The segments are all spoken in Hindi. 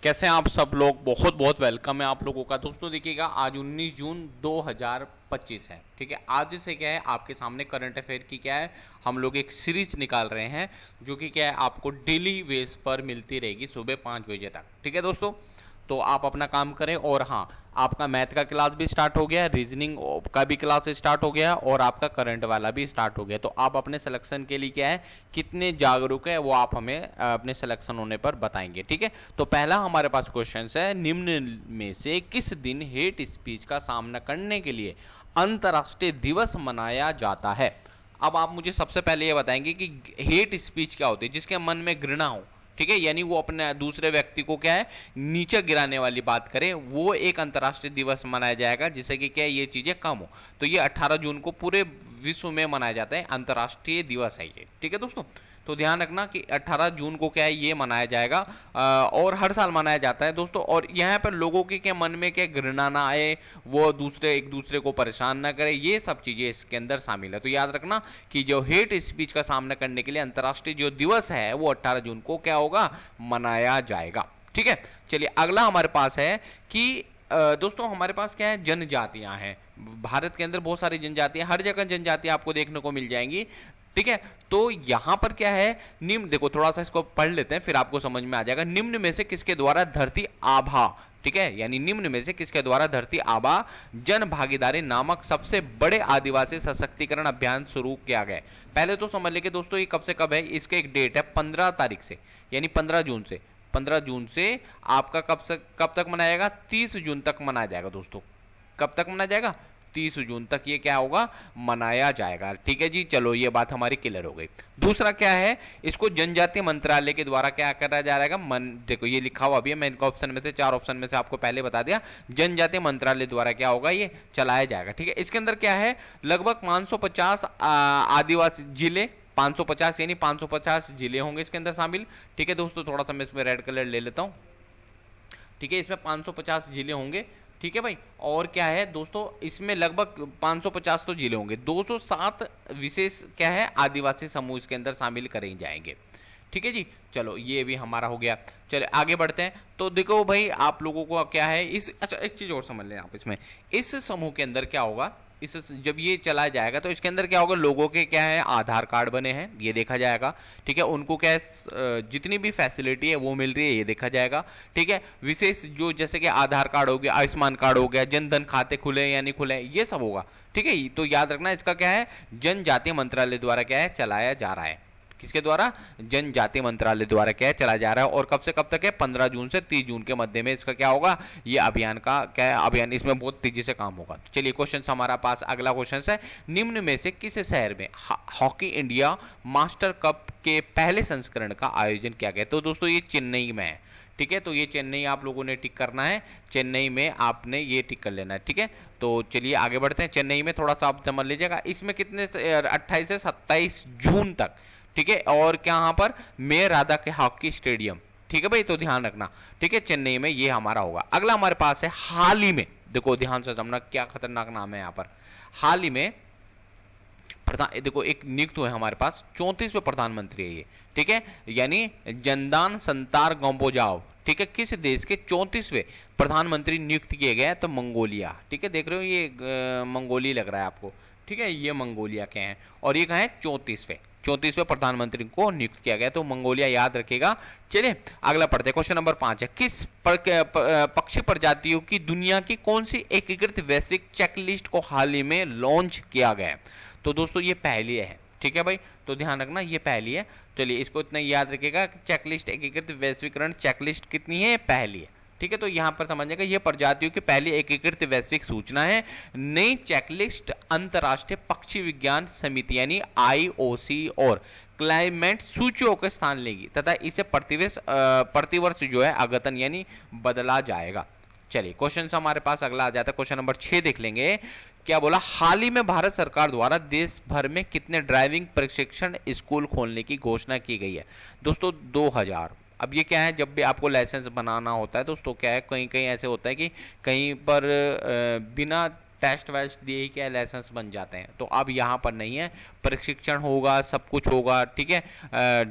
कैसे हैं आप सब लोग। बहुत बहुत वेलकम है आप लोगों का। दोस्तों देखिएगा, आज 19 जून 2025 है। ठीक है, आज से क्या है आपके सामने करंट अफेयर की क्या है, हम लोग एक सीरीज निकाल रहे हैं जो कि क्या है आपको डेली बेस पर मिलती रहेगी सुबह 5 बजे तक। ठीक है दोस्तों, तो आप अपना काम करें। और हाँ, आपका मैथ का क्लास भी स्टार्ट हो गया, रीजनिंग का भी क्लास स्टार्ट हो गया और आपका करंट वाला भी स्टार्ट हो गया। तो आप अपने सिलेक्शन के लिए क्या है, कितने जागरूक है वो आप हमें अपने सिलेक्शन होने पर बताएंगे। ठीक है, तो पहला हमारे पास क्वेश्चन है, निम्न में से किस दिन हेट स्पीच का सामना करने के लिए अंतर्राष्ट्रीय दिवस मनाया जाता है। अब आप मुझे सबसे पहले ये बताएंगे कि हेट स्पीच क्या होती है, जिसके मन में घृणा हो। ठीक है, यानी वो अपने दूसरे व्यक्ति को क्या है नीचे गिराने वाली बात करे, वो एक अंतर्राष्ट्रीय दिवस मनाया जाएगा जिससे कि क्या है ये चीजें कम हो। तो ये 18 जून को पूरे विश्व में मनाया जाता है, अंतर्राष्ट्रीय दिवस है ये। ठीक है दोस्तों, तो ध्यान रखना कि 18 जून को क्या है ये मनाया जाएगा और हर साल मनाया जाता है दोस्तों। और यहाँ पर लोगों के क्या मन में क्या घृणा ना आए, वो एक दूसरे को परेशान ना करे, ये सब चीजें इसके अंदर शामिल है। तो याद रखना कि जो हेट स्पीच का सामना करने के लिए अंतर्राष्ट्रीय जो दिवस है वो 18 जून को क्या होगा, मनाया जाएगा। ठीक है, चलिए अगला हमारे पास है कि दोस्तों हमारे पास क्या है, जनजातियां हैं। भारत के अंदर बहुत सारी जनजातियां, हर जगह जनजातियां आपको देखने को मिल जाएंगी। ठीक है, तो यहां पर क्या है, निम्न देखो थोड़ा सा इसको पढ़ लेते हैं फिर आपको समझ में आ जाएगा। निम्न में से किसके द्वारा धरती आभा, ठीक है, यानी निम्न में से किसके द्वारा धरती आभा जन भागीदारी नामक सबसे बड़े आदिवासी सशक्तिकरण अभियान शुरू किया गया। पहले तो समझ लेके दोस्तों ये कब से कब है, इसका एक डेट है 15 तारीख से, यानी 15 जून से। 15 जून से आपका कब तक मनाएगा, 30 जून तक मनाया जाएगा दोस्तों। कब तक मनाया जाएगा, 30 जून तक ये क्या होगा, मनाया जाएगा। ठीक है जी, चलो ये बात हमारी क्लियर हो गई। दूसरा क्या है, इसको जनजातीय मंत्रालय के द्वारा क्या करा जा रहा है, देखो ये लिखा हुआ अभी है, मैं इनका ऑप्शन में से 4 ऑप्शन में से आपको पहले बता दिया, जनजातीय मंत्रालय द्वारा क्या होगा ये चलाया जाएगा। ठीक है, इसके अंदर क्या है, लगभग 550 आदिवासी जिले, 550 यानी 550 जिले होंगे इसके अंदर शामिल। ठीक है दोस्तों, थोड़ा सा मैं इसमें रेड कलर ले लेता हूं। ठीक है, इसमें 550 जिले होंगे। ठीक है भाई, और क्या है दोस्तों, इसमें लगभग 550 तो जिले होंगे, 207 विशेष क्या है आदिवासी समूह इसके अंदर शामिल करे जाएंगे। ठीक है जी, चलो ये भी हमारा हो गया। चलो आगे बढ़ते हैं। तो देखो भाई आप लोगों को क्या है इस, अच्छा एक चीज और समझ लें आप इसमें, इस समूह के अंदर क्या होगा, इस जब ये चला जाएगा तो इसके अंदर क्या होगा, लोगों के क्या है आधार कार्ड बने हैं ये देखा जाएगा। ठीक है, उनको क्या है जितनी भी फैसिलिटी है वो मिल रही है ये देखा जाएगा। ठीक है, विशेष जो जैसे कि आधार कार्ड हो गया, आयुष्मान कार्ड हो गया, जनधन खाते खुले या नहीं खुले, ये सब होगा। ठीक है, तो याद रखना इसका क्या है, जनजातीय मंत्रालय द्वारा क्या है चलाया जा रहा है। किसके द्वारा, जनजातीय मंत्रालय द्वारा क्या है चला जा रहा है। और कब से कब तक है, 15 जून से 30 जून के मध्य में इसका क्या होगा, ये अभियान का क्या है, अभियान इसमें बहुत तेजी से काम होगा। चलिए क्वेश्चन हमारा पास अगला क्वेश्चन है, निम्न में से किस शहर में हॉकी इंडिया मास्टर कप के पहले संस्करण का आयोजन किया गया। तो दोस्तों ये चेन्नई में है। ठीक है, तो ये चेन्नई आप लोगों ने टिक करना है, चेन्नई में आपने ये टिक कर लेना है। ठीक है, तो चलिए आगे बढ़ते हैं। चेन्नई में थोड़ा सा आप समझ लीजिएगा, इसमें कितने 28 से 27 जून तक। ठीक है, और क्या यहाँ पर मेयर राधा के हॉकी स्टेडियम। ठीक है भाई, तो ध्यान रखना। ठीक है, चेन्नई में ये हमारा होगा। अगला हमारे पास है हाल ही में, देखो ध्यान से समझना क्या खतरनाक नाम है यहाँ पर। हाल ही में प्रधान, देखो एक नियुक्त हुए हमारे पास 34वें प्रधानमंत्री है ये। ठीक है, यानी जनदान संतार गंबोजाव। ठीक है, किस देश के 34वें प्रधानमंत्री नियुक्त किए गए, तो मंगोलिया। ठीक है, देख रहे हो ये मंगोलिया लग रहा है आपको। ठीक है, ये मंगोलिया के हैं और ये कहाँ है 34वें प्रधानमंत्री को नियुक्त किया गया, तो मंगोलिया याद रखेगा। चलिए अगला पढ़ते हैं। क्वेश्चन नंबर 5 है, किस पक्षी प्रजातियों की दुनिया की कौन सी एकीकृत वैश्विक चेकलिस्ट को हाल ही में लॉन्च किया गया। तो दोस्तों ये पहली है। ठीक है भाई, तो ध्यान रखना ये पहली है। चलिए इसको इतना याद रखिएगा, चेकलिस्ट एकीकृत वैश्वीकरण चेकलिस्ट कितनी है, पहली है। ठीक है, तो यहां पर समझिएगा ये प्रजातियों की पहली एकीकृत वैश्विक सूचना है। नई चेकलिस्ट अंतरराष्ट्रीय पक्षी विज्ञान समिति यानी IOC और क्लाइमेट सूचियों के स्थान लेगी तथा इसे प्रतिवर्ष जो है अद्यतन यानी बदला जाएगा। चलिए क्वेश्चन हमारे पास अगला आ जाता है, क्वेश्चन नंबर 6 देख लेंगे। क्या बोला, हाल ही में भारत सरकार द्वारा देश भर में कितने ड्राइविंग प्रशिक्षण स्कूल खोलने की घोषणा की गई है। दोस्तों 2000। अब ये क्या है, जब भी आपको लाइसेंस बनाना होता है दोस्तों क्या है, कहीं कहीं ऐसे होता है कि कहीं पर बिना टेस्ट वेस्ट दिए ही क्या लाइसेंस बन जाते हैं। तो अब यहाँ पर नहीं है, प्रशिक्षण होगा, सब कुछ होगा, ठीक है।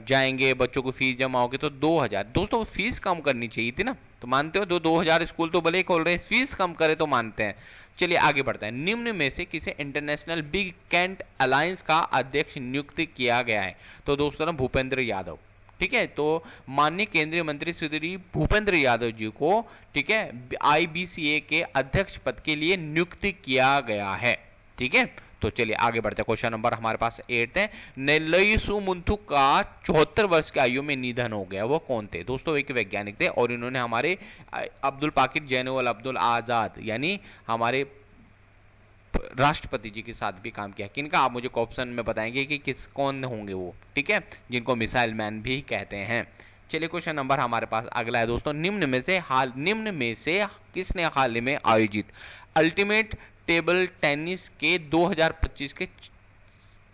जाएंगे, बच्चों को फीस जमा होगी तो 2000। दोस्तों फीस कम करनी चाहिए थी ना, तो मानते हो 2000 स्कूल तो भले ही खोल रहे हैं, फीस कम करे तो मानते हैं। चलिए आगे बढ़ते हैं। निम्न में से किसे इंटरनेशनल बिग कैंट अलायंस का अध्यक्ष नियुक्त किया गया है? तो दोस्तों ना भूपेंद्र यादव, ठीक है। तो माननीय केंद्रीय मंत्री श्री भूपेंद्र यादव जी को, ठीक है, IBCA के अध्यक्ष पद के लिए नियुक्त किया गया है, ठीक है। तो चलिए आगे बढ़ते हैं। क्वेश्चन नंबर हमारे पास 8 है। नेल्लई मुंथु का 74 वर्ष की आयु में निधन हो गया, वो कौन थे? दोस्तों एक वैज्ञानिक थे और इन्होंने हमारे अब्दुल पाकिर जैनुल अब्दुल आजाद यानी हमारे राष्ट्रपति जी के साथ भी काम किया। किनका? आप मुझे ऑप्शन में बताएंगे कि कौन होंगे वो, ठीक है, जिनको मिसाइल मैन भी कहते हैं। चलिए क्वेश्चन नंबर हमारे पास अगला है दोस्तों। निम्न में से किसने हाल ही में आयोजित अल्टीमेट टेबल टेनिस के 2025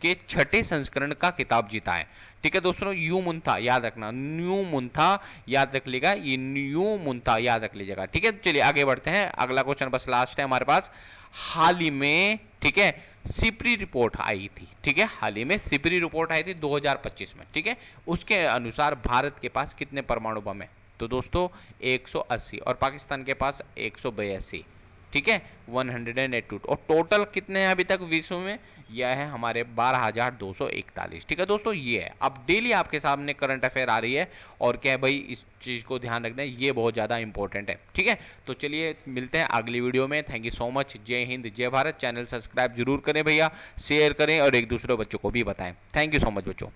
के छठे संस्करण का खिताब जीता है? ठीक है दोस्तों, यू मुंथा याद रखना, न्यू मुंथा याद रख लीजिएगा, ये न्यू मुंथा याद रख लीजिएगा, ठीक है। चलिए आगे बढ़ते हैं। अगला क्वेश्चन बस लास्ट है हमारे पास। हाल ही में, ठीक है, सिपरी रिपोर्ट आई थी, ठीक है, हाल ही में सिपरी रिपोर्ट आई थी 2025 में, ठीक है। उसके अनुसार भारत के पास कितने परमाणु बम है? तो दोस्तों 180 और पाकिस्तान के पास 182, ठीक है, 182। और टोटल कितने हैं अभी तक विश्व में? यह है हमारे 12,241, ठीक है दोस्तों। ये है, अब डेली आपके सामने करंट अफेयर आ रही है और क्या है भाई, इस चीज़ को ध्यान रखना है, ये बहुत ज़्यादा इंपॉर्टेंट है, ठीक है। तो चलिए मिलते हैं अगली वीडियो में। Thank you so much. जय हिंद, जय भारत। चैनल सब्सक्राइब जरूर करें भैया, शेयर करें और एक दूसरे बच्चों को भी बताएं। थैंक यू सो मच बच्चों।